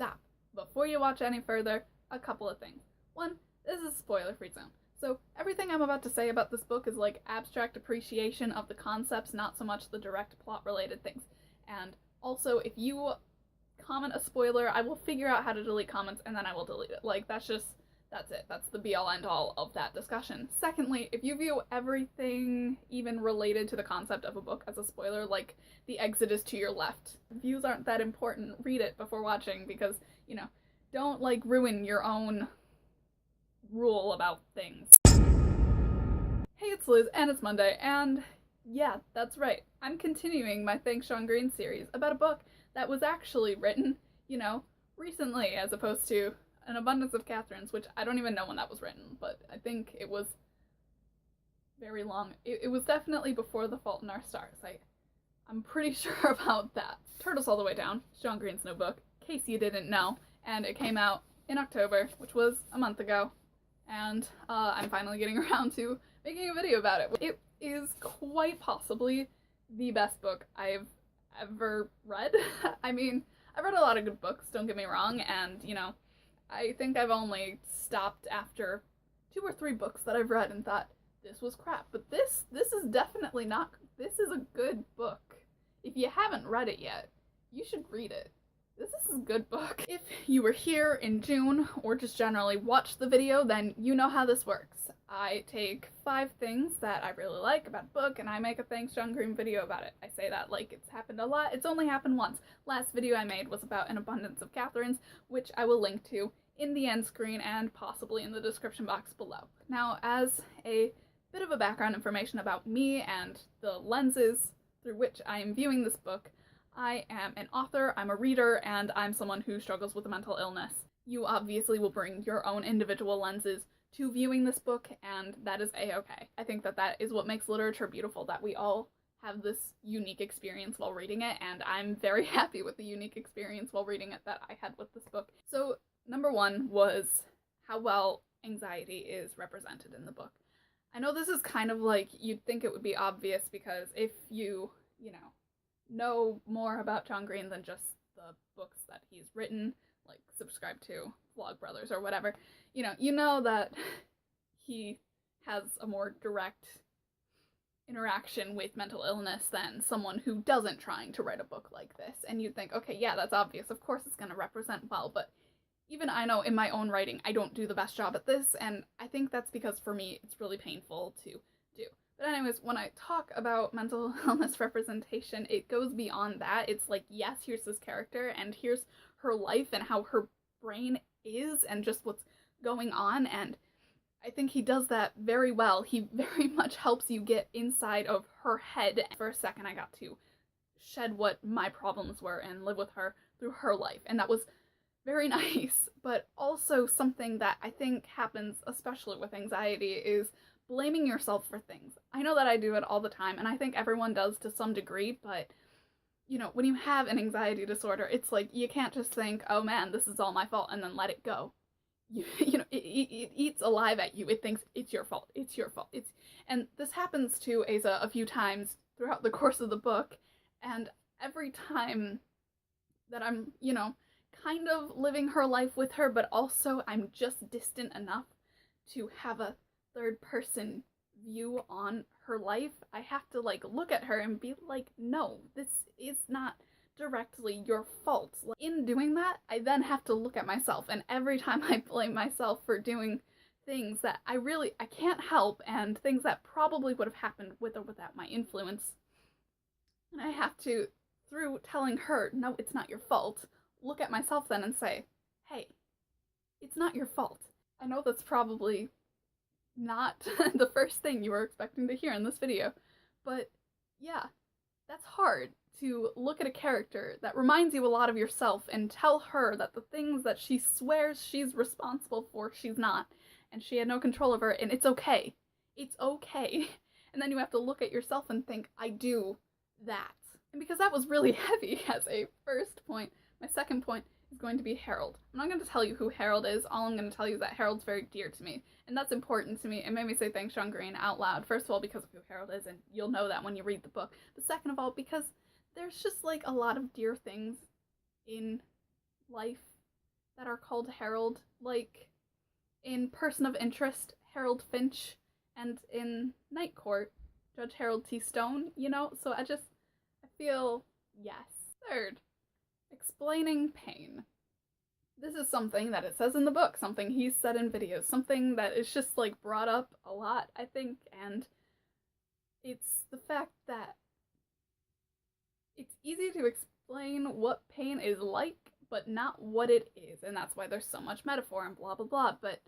stop. Before you watch any further, a couple of things. One, this is a spoiler-free zone. So everything I'm about to say about this book is like abstract appreciation of the concepts, not so much the direct plot-related things. And also, if you comment a spoiler, I will figure out how to delete comments and then I will delete it. Like, that's it. That's the be-all end-all of that discussion. Secondly, if you view everything even related to the concept of a book as a spoiler, like the exit is to your left, views aren't that important. Read it before watching because, don't like ruin your own rule about things. Hey, it's Liz, and it's Monday, and yeah, that's right. I'm continuing my Thanks Sean Green series about a book that was actually written, recently, as opposed to An Abundance of Catherines, which I don't even know when that was written, but I think it was very long. It was definitely before The Fault in Our Stars. I'm pretty sure about that. Turtles All the Way Down, Sean Green's new book, in case you didn't know, and it came out in October, which was a month ago, and I'm finally getting around to making a video about it. It is quite possibly the best book I've ever read. I mean, I've read a lot of good books, don't get me wrong, and, I think I've only stopped after 2 or 3 books that I've read and thought, this was crap. But this is definitely not, this is a good book. If you haven't read it yet, you should read it. This is a good book. If you were here in June, or just generally watched the video, then you know how this works. I take 5 things that I really like about a book, and I make a Thanks Sean Green video about it. I say that like it's happened a lot. It's only happened once. Last video I made was about An Abundance of Catherines, which I will link to in the end screen and possibly in the description box below. Now, as a bit of a background information about me and the lenses through which I am viewing this book, I am an author, I'm a reader, and I'm someone who struggles with a mental illness. You obviously will bring your own individual lenses to viewing this book, and that is a-okay. I think that is what makes literature beautiful, that we all have this unique experience while reading it, and I'm very happy with the unique experience while reading it that I had with this book. So, number 1 was how well anxiety is represented in the book. I know this is kind of like, you'd think it would be obvious because if you know more about Sean Green than just the books that he's written, like subscribe to Vlogbrothers or whatever, you know that he has a more direct interaction with mental illness than someone who doesn't trying to write a book like this. And you'd think, okay, yeah, that's obvious. Of course it's going to represent well, but even I know in my own writing I don't do the best job at this, and I think that's because for me it's really painful to do. But anyways, when I talk about mental illness representation, it goes beyond that. It's like, yes, here's this character, and here's her life and how her brain is and just what's going on, and I think he does that very well. He very much helps you get inside of her head. For a second, I got to shed what my problems were and live with her through her life, and that was very nice. But also something that I think happens, especially with anxiety, is blaming yourself for things. I know that I do it all the time, and I think everyone does to some degree, but, when you have an anxiety disorder, it's like, you can't just think, oh man, this is all my fault, and then let it go. It eats alive at you. It thinks it's your fault. It's your fault. And this happens to Asa a few times throughout the course of the book, and every time that I'm, kind of living her life with her, but also I'm just distant enough to have a third person view on her life, I have to look at her and be like, no, this is not directly your fault. In doing that, I then have to look at myself, and every time I blame myself for doing things that I can't help, and things that probably would have happened with or without my influence, and I have to, through telling her, no, it's not your fault, look at myself then and say, hey, it's not your fault. I know that's probably not the first thing you were expecting to hear in this video, but yeah, that's hard to look at a character that reminds you a lot of yourself and tell her that the things that she swears she's responsible for, she's not, and she had no control over it, and it's okay. It's okay. And then you have to look at yourself and think, I do that. And because that was really heavy as a first point, my second point is going to be Harold. I'm not going to tell you who Harold is. All I'm going to tell you is that Harold's very dear to me, and that's important to me. It made me say Thanks Sean Green out loud. First of all, because of who Harold is, and you'll know that when you read the book. But second of all, because there's just a lot of dear things in life that are called Harold, like in Person of Interest, Harold Finch, and in Night Court, Judge Harold T. Stone, you know? So I feel yes. Third, explaining pain. This is something that it says in the book, something he's said in videos, something that is just like brought up a lot, I think, and it's the fact that it's easy to explain what pain is like, but not what it is, and that's why there's so much metaphor and blah blah blah. But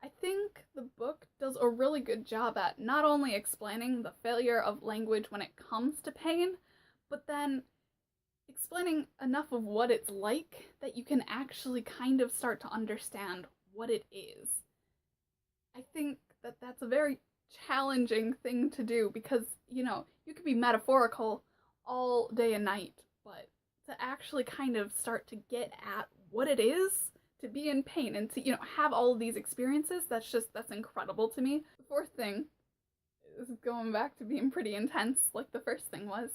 I think the book does a really good job at not only explaining the failure of language when it comes to pain, but then explaining enough of what it's like that you can actually kind of start to understand what it is. I think that that's a very challenging thing to do because, you know, you could be metaphorical all day and night, but to actually kind of start to get at what it is to be in pain and to, you know, have all of these experiences, that's incredible to me. The fourth thing is going back to being pretty intense, like the first thing was,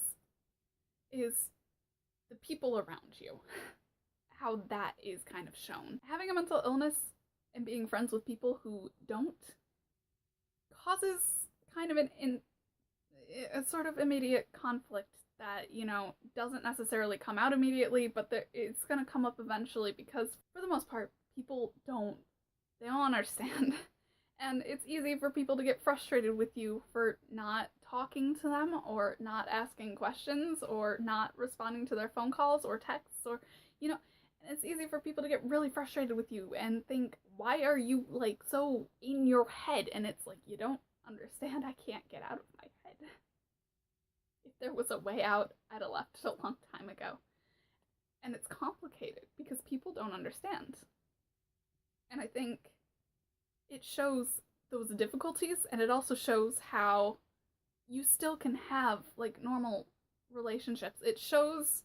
is the people around you, how that is kind of shown. Having a mental illness and being friends with people who don't causes kind of a sort of immediate conflict that, you know, doesn't necessarily come out immediately, but it's going to come up eventually because, for the most part, people don't understand. And it's easy for people to get frustrated with you for not talking to them or not asking questions or not responding to their phone calls or texts or, you know, it's easy for people to get really frustrated with you and think, why are you, like, so in your head? And it's like, you don't understand. I can't get out of my head. If there was a way out, I'd have left it a long time ago. And it's complicated because people don't understand. And I think it shows those difficulties, and it also shows how you still can have, like, normal relationships. It shows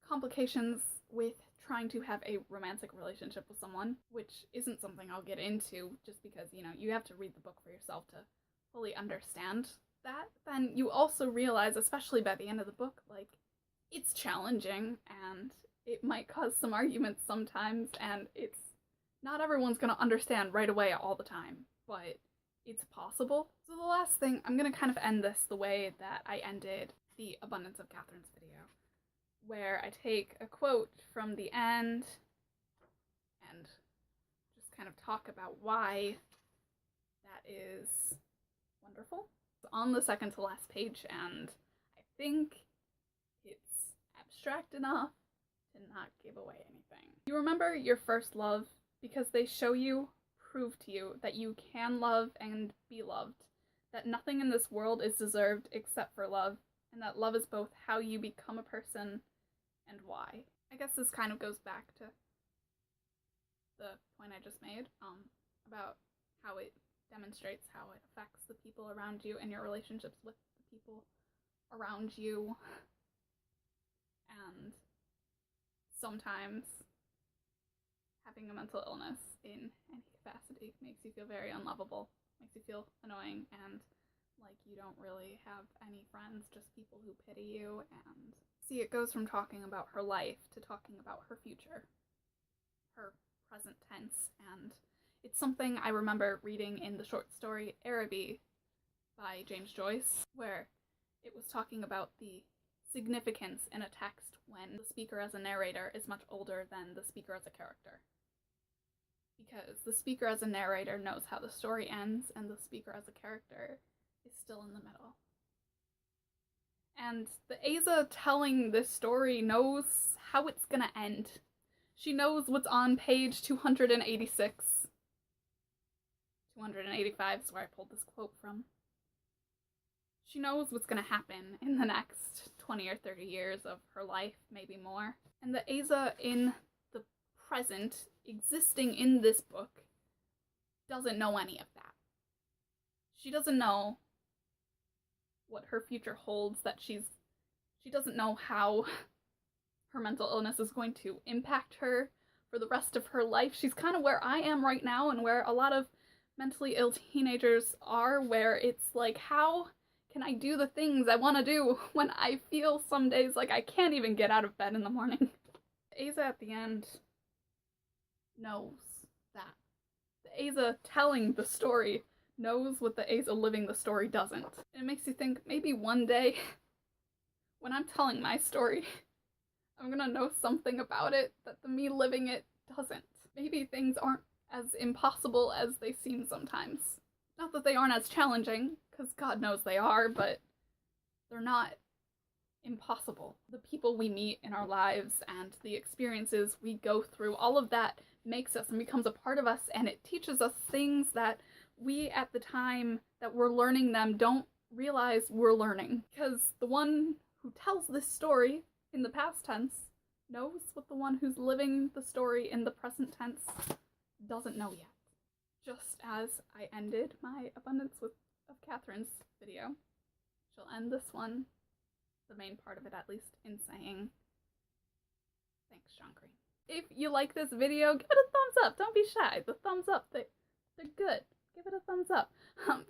complications with trying to have a romantic relationship with someone, which isn't something I'll get into just because, you know, you have to read the book for yourself to fully understand that. Then you also realize, especially by the end of the book, like, it's challenging and it might cause some arguments sometimes, and it's not everyone's going to understand right away all the time, but it's possible. So the last thing, I'm going to kind of end this the way that I ended the Abundance of Catherine's video, where I take a quote from the end and just kind of talk about why that is wonderful. It's on the second to last page, and I think it's abstract enough to not give away anything. You remember your first love because they prove to you that you can love and be loved, that nothing in this world is deserved except for love, and that love is both how you become a person and why. I guess this kind of goes back to the point I just made, about how it demonstrates how it affects the people around you and your relationships with the people around you. And sometimes having a mental illness in any capacity makes you feel very unlovable, makes you feel annoying, and like you don't really have any friends, just people who pity you. And see, it goes from talking about her life to talking about her future, her present tense, and it's something I remember reading in the short story Araby by James Joyce, where it was talking about the significance in a text when the speaker as a narrator is much older than the speaker as a character. Because the speaker as a narrator knows how the story ends, and the speaker as a character is still in the middle. And the Aza telling this story knows how it's gonna end. She knows what's on page 286. 285 is where I pulled this quote from. She knows what's gonna happen in the next 20 or 30 years of her life, maybe more. And the Aza in the present, existing in this book, doesn't know any of that. She doesn't know what her future holds, that she doesn't know how her mental illness is going to impact her for the rest of her life. She's kind of where I am right now, and where a lot of mentally ill teenagers are, where it's like, how can I do the things I want to do when I feel some days like I can't even get out of bed in the morning? Aza at the end knows that. The Asa telling the story knows what the Asa living the story doesn't. And it makes you think maybe one day, when I'm telling my story, I'm gonna know something about it that the me living it doesn't. Maybe things aren't as impossible as they seem sometimes. Not that they aren't as challenging, because God knows they are, but they're not impossible. The people we meet in our lives and the experiences we go through, all of that makes us and becomes a part of us, and it teaches us things that we at the time that we're learning them don't realize we're learning. Because the one who tells this story in the past tense knows what the one who's living the story in the present tense doesn't know yet. Just as I ended my Abundance of Catherine's video, she'll end this one, the main part of it at least, in saying, thanks, John Green. If you like this video, give it a thumbs up. Don't be shy. The thumbs up, they're good. Give it a thumbs up.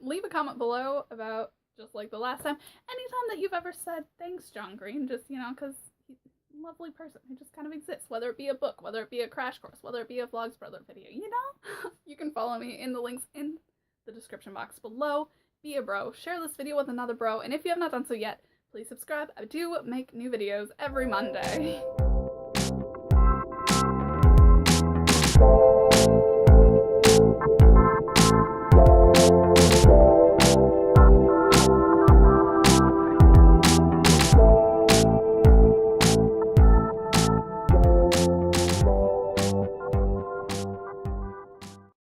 Leave a comment below about, just like the last time, anytime that you've ever said, thanks, John Green, just, because he's a lovely person who just kind of exists, whether it be a book, whether it be a crash course, whether it be a Vlogs Brother video, You can follow me in the links in the description box below. Be a bro, share this video with another bro, and if you have not done so yet, please subscribe. I do make new videos every Monday.